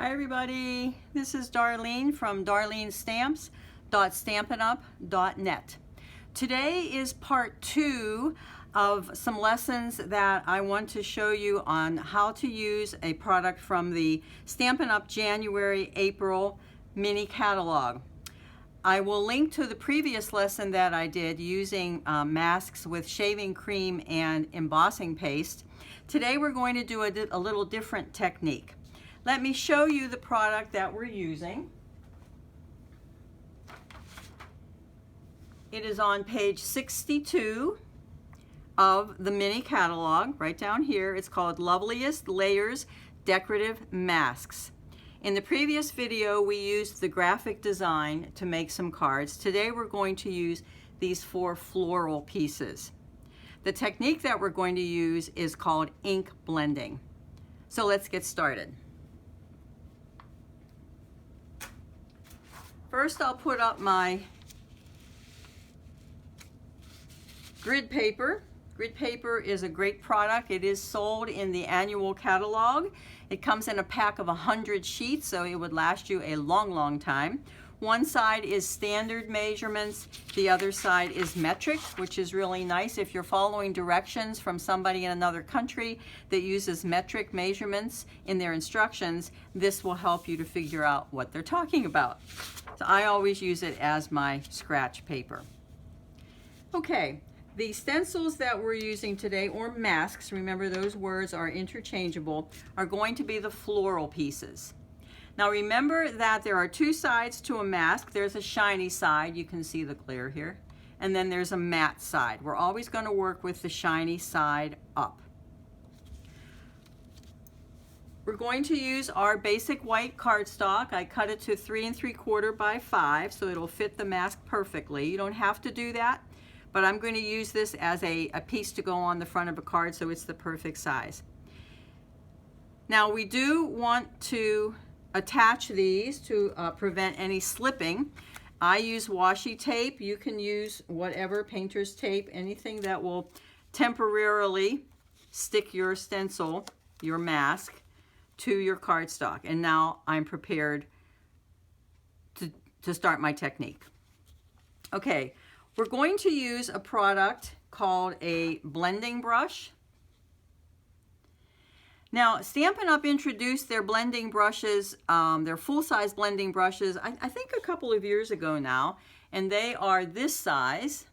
Hi everybody, this is Darlene from darlenestamps.stampinup.net. Today is part 2 of some lessons that I want to show you on how to use a product from the Stampin' Up! January-April mini catalog. I will link to the previous lesson that I did using masks with shaving cream and embossing paste. Today we're going to do a little different technique. Let me show you the product that we're using. It is on page 62 of the mini catalog, right down here. It's called Loveliest Layers Decorative Masks. In the previous video, we used the graphic design to make some cards. Today, we're going to use these 4 floral pieces. The technique that we're going to use is called ink blending. So let's get started. First, I'll put up my grid paper. Grid paper is a great product. It is sold in the annual catalog. It comes in a pack of 100 sheets, so it would last you a long time. One side is standard measurements. The other side is metric, which is really nice. If you're following directions from somebody in another country that uses metric measurements in their instructions, this will help you to figure out what they're talking about. So I always use it as my scratch paper. Okay. The stencils that we're using today, or masks, remember those words are interchangeable, are going to be the floral pieces. Now remember that there are 2 sides to a mask. There's a shiny side, you can see the glare here, and then there's a matte side. We're always going to work with the shiny side up. We're going to use our basic white cardstock. I cut it to 3 3/4 by 5 so it'll fit the mask perfectly. You don't have to do that, but I'm going to use this as a piece to go on the front of a card so it's the perfect size. Now we do want to attach these to prevent any slipping. I use washi tape. You can use whatever, painter's tape, anything that will temporarily stick your stencil, your mask, to your cardstock. And now I'm prepared to start my technique. Okay. We're going to use a product called a blending brush. Now, Stampin' Up! Introduced their blending brushes, their full-size blending brushes, I think a couple of years ago now, and they are this size.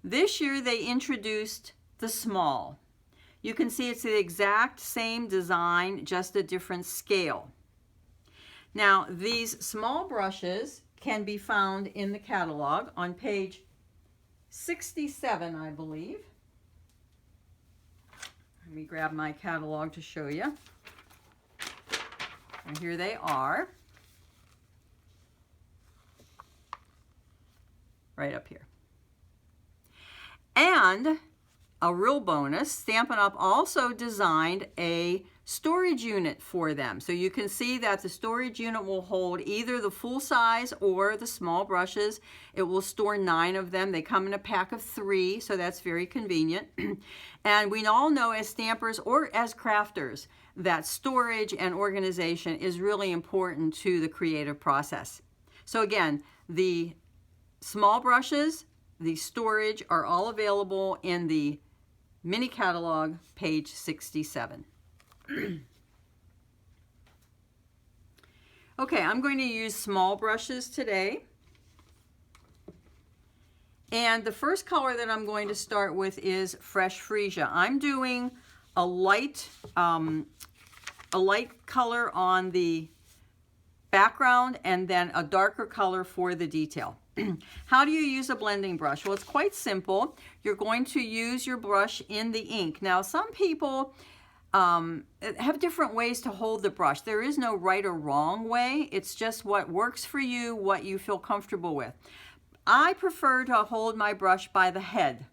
This year, they introduced the small. You can see it's the exact same design, just a different scale. Now, these small brushes can be found in the catalog on page 67, I believe. Let me grab my catalog to show you. And here they are. Right up here. And a real bonus, Stampin' Up! Also designed a storage unit for them. So you can see that the storage unit will hold either the full size or the small brushes. It will store 9 of them. They come in a pack of 3, so that's very convenient. And we all know as stampers or as crafters that storage and organization is really important to the creative process. So again, the small brushes, the storage are all available in the mini catalog, page 67. Okay, I'm going to use small brushes today. And the first color that I'm going to start with is Fresh Freesia. I'm doing a light color on the background and then a darker color for the detail. How do you use a blending brush? Well, it's quite simple. You're going to use your brush in the ink. Now, some people have different ways to hold the brush. There is no right or wrong way. It's just what works for you, what you feel comfortable with. I prefer to hold my brush by the head.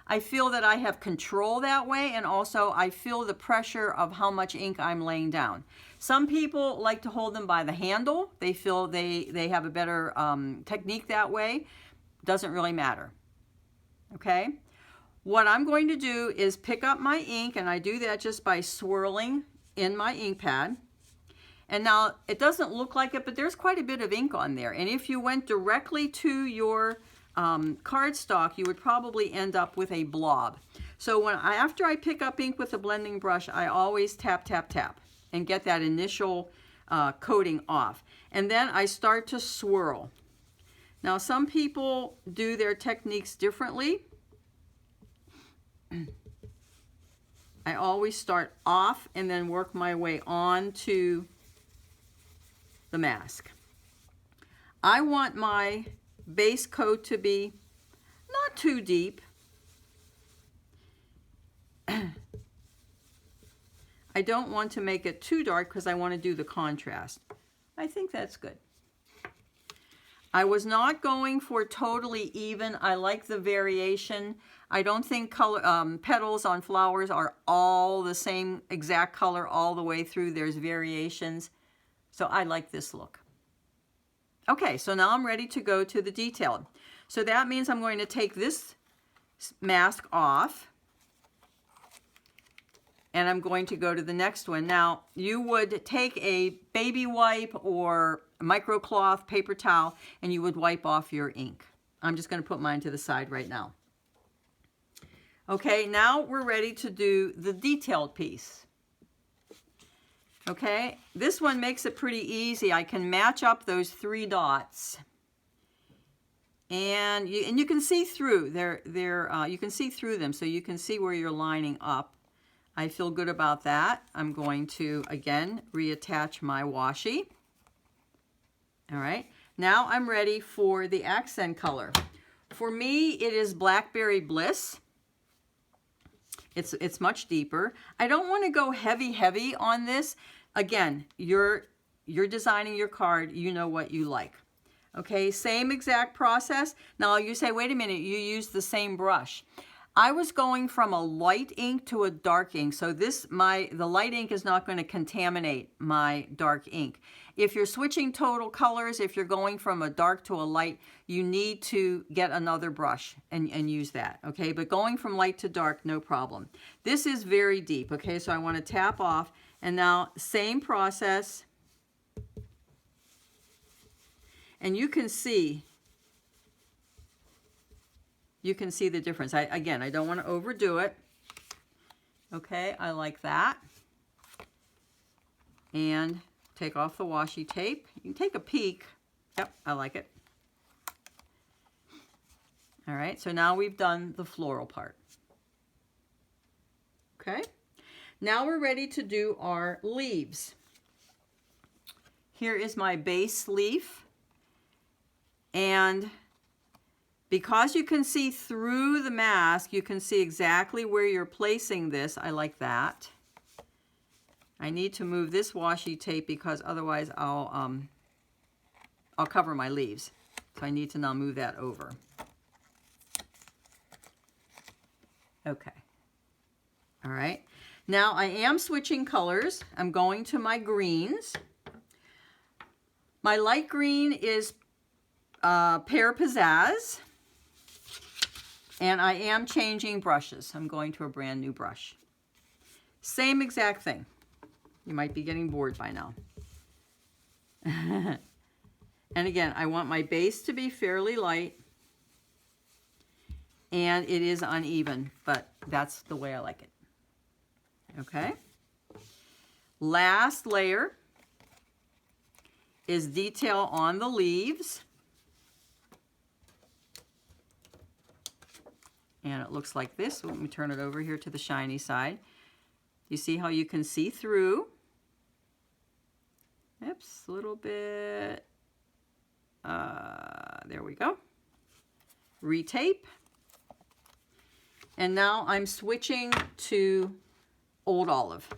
I feel that I have control that way, and also I feel the pressure of how much ink I'm laying down. Some people like to hold them by the handle. They feel they have a better technique that way. Doesn't really matter. Okay? What I'm going to do is pick up my ink, and I do that just by swirling in my ink pad. And now it doesn't look like it, but there's quite a bit of ink on there. And if you went directly to your cardstock, you would probably end up with a blob. So after I pick up ink with a blending brush, I always tap, tap, tap and get that initial coating off. And then I start to swirl. Now some people do their techniques differently. I always start off and then work my way on to the mask. I want my base coat to be not too deep. I don't want to make it too dark because I want to do the contrast. I think that's good. I was not going for totally even. I like the variation. I don't think petals on flowers are all the same exact color all the way through. There's variations. So I like this look. Okay, so now I'm ready to go to the detail. So that means I'm going to take this mask off. And I'm going to go to the next one. Now, you would take a baby wipe or a microcloth paper towel and you would wipe off your ink. I'm just going to put mine to the side right now. Okay, now we're ready to do the detailed piece. Okay, this one makes it pretty easy. I can match up those 3 dots. And you can see through. You can see through them, so you can see where you're lining up. I feel good about that. I'm going to, again, reattach my washi. All right, now I'm ready for the accent color. For me, it is Blackberry Bliss. It's much deeper. I don't want to go heavy on this. Again, you're designing your card. You know what you like. Okay, same exact process. Now you say, wait a minute, you used the same brush. I was going from a light ink to a dark ink, so the light ink is not going to contaminate my dark ink. If you're switching total colors, if you're going from a dark to a light, you need to get another brush and use that, okay? But going from light to dark, no problem. This is very deep, okay? So I want to tap off, and now same process. And you can see the difference. Again, I don't want to overdo it. Okay, I like that. And take off the washi tape. You can take a peek. Yep, I like it. All right, so now we've done the floral part. Okay, now we're ready to do our leaves. Here is my base leaf. And because you can see through the mask, you can see exactly where you're placing this. I like that. I need to move this washi tape because otherwise I'll cover my leaves. So I need to now move that over. Okay. All right. Now I am switching colors. I'm going to my greens. My light green is Pear Pizzazz. And I am changing brushes. I'm going to a brand new brush. Same exact thing. You might be getting bored by now. And again, I want my base to be fairly light. And it is uneven, but that's the way I like it. Okay. Last layer is detail on the leaves. And it looks like this. Let me turn it over here to the shiny side. You see how you can see through? Oops, a little bit. There we go. Retape. And now I'm switching to Old Olive.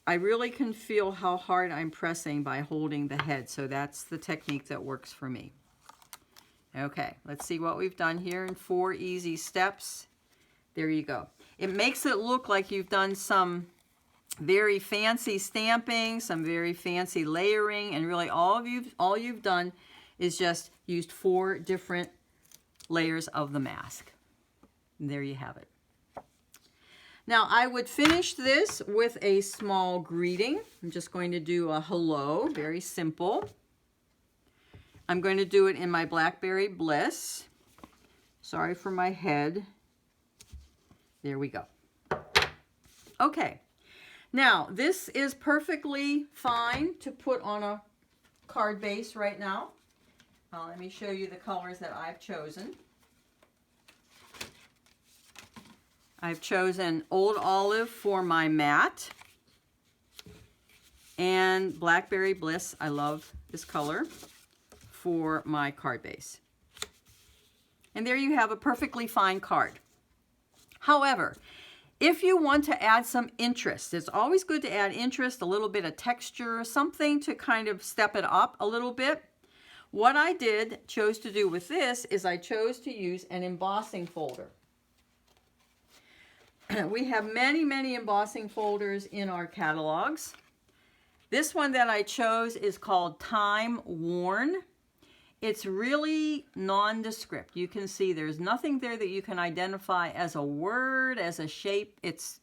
I really can feel how hard I'm pressing by holding the head, so that's the technique that works for me. Okay, let's see what we've done here in 4 easy steps. There you go. It makes it look like you've done some very fancy stamping, some very fancy layering, and really all you've done is just used 4 different layers of the mask. And there you have it. Now I would finish this with a small greeting. I'm just going to do a hello, very simple. I'm going to do it in my Blackberry Bliss. Sorry for my head. There we go. Okay, now this is perfectly fine to put on a card base right now. Let me show you the colors that I've chosen. I've chosen Old Olive for my mat, and Blackberry Bliss, I love this color, for my card base. And there you have a perfectly fine card. However, if you want to add some interest, it's always good to add interest, a little bit of texture, something to kind of step it up a little bit. What I chose to do with this is I chose to use an embossing folder. We have many, many embossing folders in our catalogs. This one that I chose is called Time Worn. It's really nondescript. You can see there's nothing there that you can identify as a word, as a shape. It's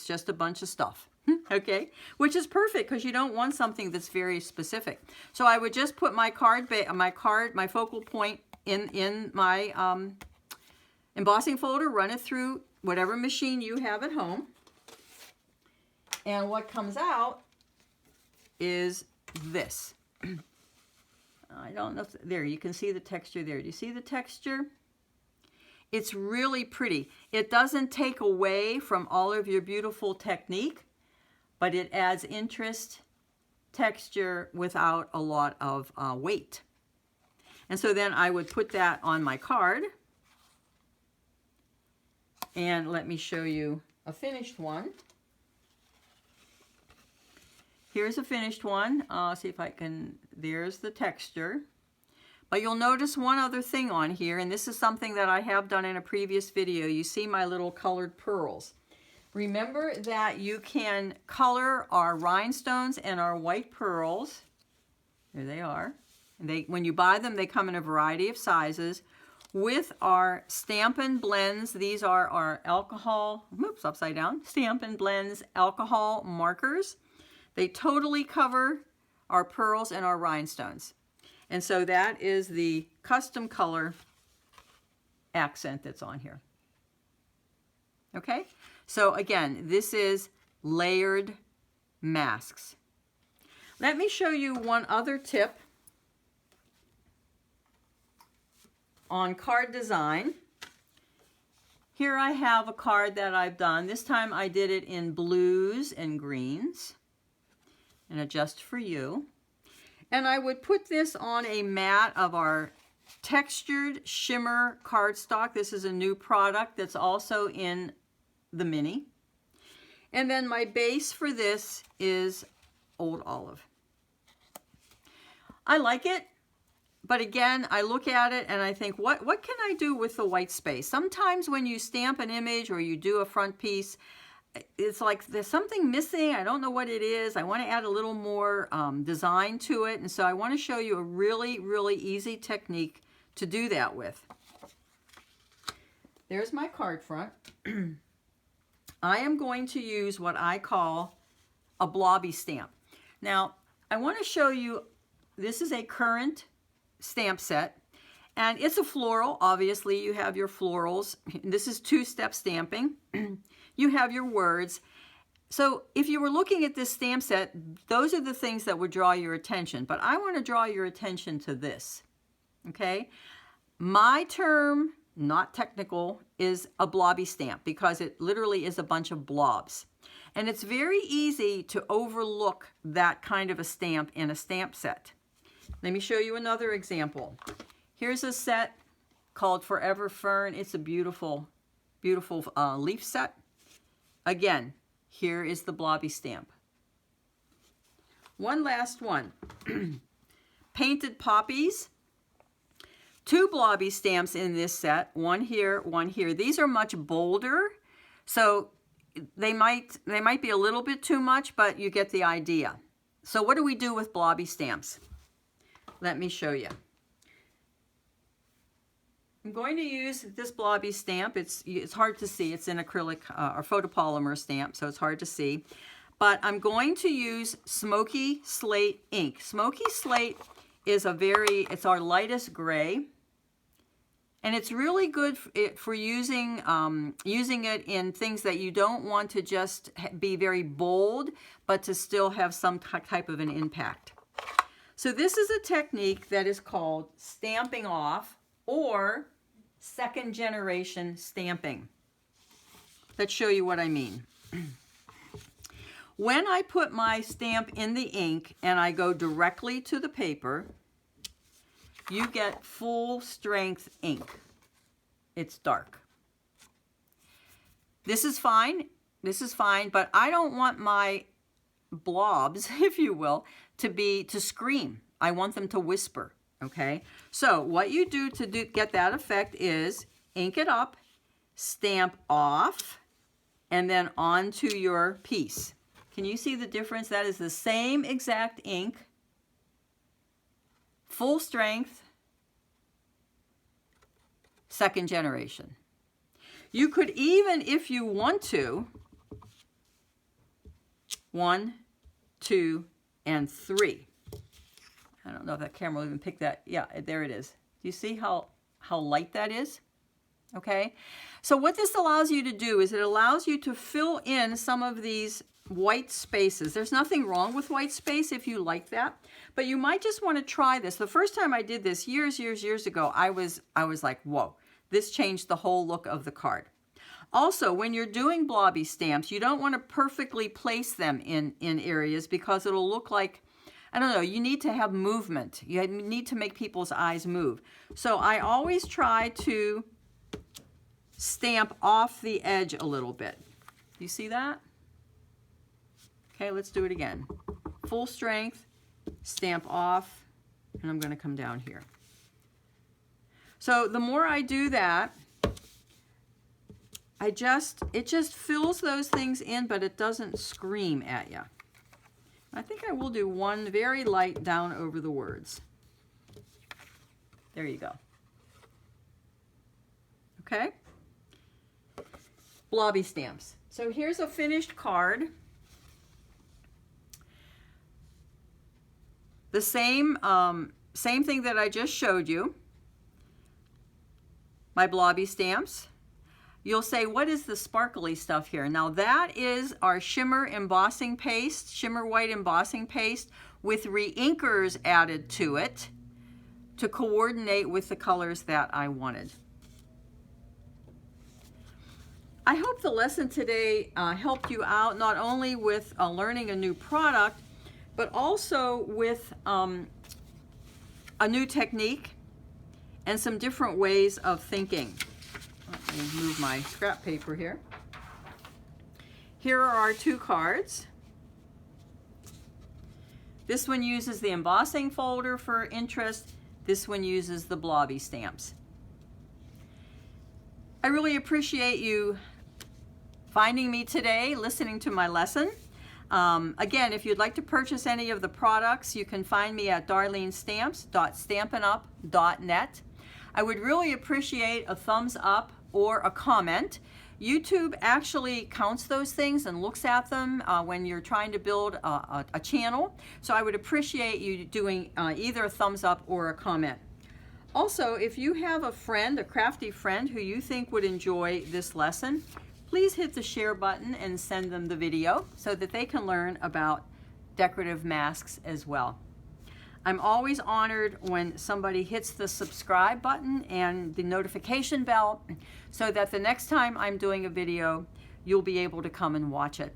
just a bunch of stuff. Okay, which is perfect because you don't want something that's very specific. So I would just put my my focal point in my embossing folder, run it through whatever machine you have at home, and what comes out is this. I don't know if, there, you can see the texture there. Do you see the texture? It's really pretty. It doesn't take away from all of your beautiful technique, but it adds interest, texture, without a lot of weight. And so then I would put that on my card. And let me show you a finished one. Here's a finished one. See if I can, there's the texture. But you'll notice one other thing on here, and this is something that I have done in a previous video. You see my little colored pearls. Remember that you can color our rhinestones and our white pearls. There they are. And when you buy them, they come in a variety of sizes. With our Stampin' Blends, these are our alcohol, oops, upside down, Stampin' Blends alcohol markers. They totally cover our pearls and our rhinestones. And so that is the custom color accent that's on here. Okay, so again, this is layered masks. Let me show you one other tip on card design. Here I have a card that I've done. This time I did it in blues and greens, and a Just For You. And I would put this on a mat of our textured shimmer cardstock. This is a new product that's also in the mini. And then my base for this is Old Olive. I like it. But again, I look at it and I think, what can I do with the white space? Sometimes when you stamp an image or you do a front piece, it's like there's something missing. I don't know what it is. I want to add a little more design to it. And so I want to show you a really, really easy technique to do that with. There's my card front. I am going to use what I call a blobby stamp. Now, I want to show you, this is a current stamp set, and it's a floral. Obviously, you have your florals. This is two-step stamping. You have your words. So if you were looking at this stamp set, those are the things that would draw your attention. But I want to draw your attention to this, okay? My term, not technical, is a blobby stamp because it literally is a bunch of blobs. And it's very easy to overlook that kind of a stamp in a stamp set. Let me show you another example. Here's a set called Forever Fern. It's a beautiful, beautiful leaf set. Again, here is the blobby stamp. One last one. Painted Poppies. Two blobby stamps in this set. One here, one here. These are much bolder, so they might be a little bit too much, but you get the idea. So what do we do with blobby stamps? Let me show you. I'm going to use this blobby stamp. It's hard to see. It's an acrylic or photopolymer stamp, so it's hard to see. But I'm going to use Smoky Slate ink. Smoky Slate is it's our lightest gray. And it's really good for using it in things that you don't want to just be very bold, but to still have some type of an impact. So this is a technique that is called stamping off or second generation stamping. Let's show you what I mean. When I put my stamp in the ink and I go directly to the paper, you get full strength ink. It's dark. This is fine, but I don't want my blobs, if you will, to scream. I want them to whisper, okay? So what you do to get that effect is ink it up, stamp off, and then onto your piece. Can you see the difference? That is the same exact ink, full strength, second generation. You could even, if you want to, 1, 2, and 3. I don't know if that camera will even pick that. Yeah, there it is. Do you see how light that is? Okay. So what this allows you to do is it allows you to fill in some of these white spaces. There's nothing wrong with white space if you like that, but you might just want to try this. The first time I did this years ago, I was like, whoa, this changed the whole look of the card. Also, when you're doing blobby stamps, you don't want to perfectly place them in areas because it'll look like, I don't know, you need to have movement. You need to make people's eyes move. So I always try to stamp off the edge a little bit. You see that? Okay, let's do it again. Full strength, stamp off, and I'm going to come down here. So the more I do that, it just fills those things in, but it doesn't scream at you. I think I will do one very light down over the words. There you go. Okay? Blobby stamps. So here's a finished card. The same thing that I just showed you. My blobby stamps. You'll say, what is the sparkly stuff here? Now that is our shimmer embossing paste, shimmer white embossing paste with reinkers added to it to coordinate with the colors that I wanted. I hope the lesson today helped you out not only with learning a new product, but also with a new technique and some different ways of thinking. Let me move my scrap paper here. Here are our two cards. This one uses the embossing folder for interest. This one uses the blobby stamps. I really appreciate you finding me today, listening to my lesson. Again, if you'd like to purchase any of the products, you can find me at darlenestamps.stampinup.net. I would really appreciate a thumbs up or a comment. YouTube actually counts those things and looks at them when you're trying to build a channel. So I would appreciate you doing either a thumbs up or a comment. Also, if you have a friend, a crafty friend who you think would enjoy this lesson, please hit the share button and send them the video so that they can learn about decorative masks as well. I'm always honored when somebody hits the subscribe button and the notification bell so that the next time I'm doing a video, you'll be able to come and watch it.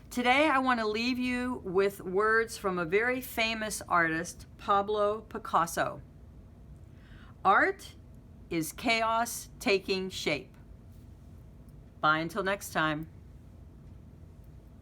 Today, I want to leave you with words from a very famous artist, Pablo Picasso. Art is chaos taking shape. Bye until next time.